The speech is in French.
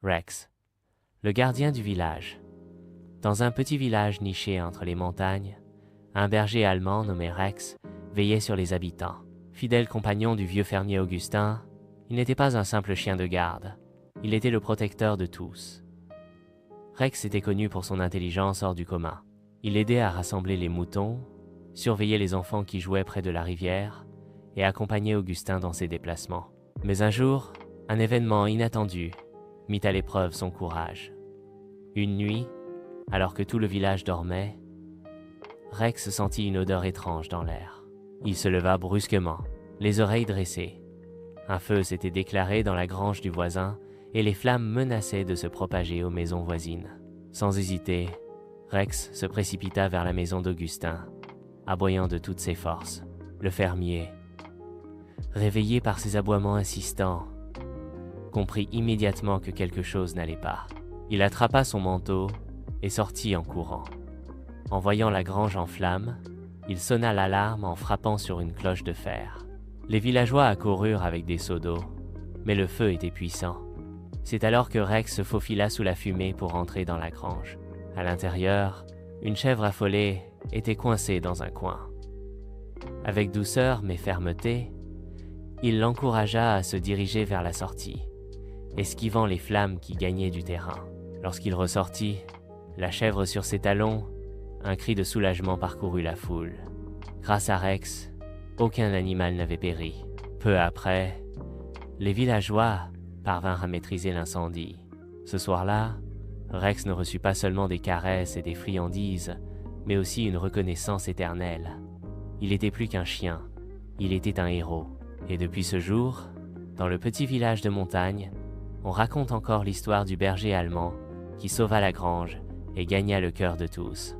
Rex, le gardien du village. Dans un petit village niché entre les montagnes, un berger allemand nommé Rex veillait sur les habitants. Fidèle compagnon du vieux fermier Augustin, il n'était pas un simple chien de garde, il était le protecteur de tous. Rex était connu pour son intelligence hors du commun. Il aidait à rassembler les moutons, surveillait les enfants qui jouaient près de la rivière et accompagnait Augustin dans ses déplacements. Mais un jour, un événement inattendu mit à l'épreuve son courage. Une nuit, alors que tout le village dormait, Rex sentit une odeur étrange dans l'air. Il se leva brusquement, les oreilles dressées. Un feu s'était déclaré dans la grange du voisin et les flammes menaçaient de se propager aux maisons voisines. Sans hésiter, Rex se précipita vers la maison d'Augustin, aboyant de toutes ses forces. Le fermier, réveillé par ses aboiements insistants, comprit immédiatement que quelque chose n'allait pas. Il attrapa son manteau et sortit en courant. En voyant la grange en flammes, il sonna l'alarme en frappant sur une cloche de fer. Les villageois accoururent avec des seaux d'eau, mais le feu était puissant. C'est alors que Rex se faufila sous la fumée pour entrer dans la grange. À l'intérieur, une chèvre affolée était coincée dans un coin. Avec douceur mais fermeté, il l'encouragea à se diriger vers la sortie, esquivant les flammes qui gagnaient du terrain. Lorsqu'il ressortit, la chèvre sur ses talons, un cri de soulagement parcourut la foule. Grâce à Rex, aucun animal n'avait péri. Peu après, les villageois parvinrent à maîtriser l'incendie. Ce soir-là, Rex ne reçut pas seulement des caresses et des friandises, mais aussi une reconnaissance éternelle. Il était plus qu'un chien, il était un héros. Et depuis ce jour, dans le petit village de montagne, on raconte encore l'histoire du berger allemand qui sauva la grange et gagna le cœur de tous.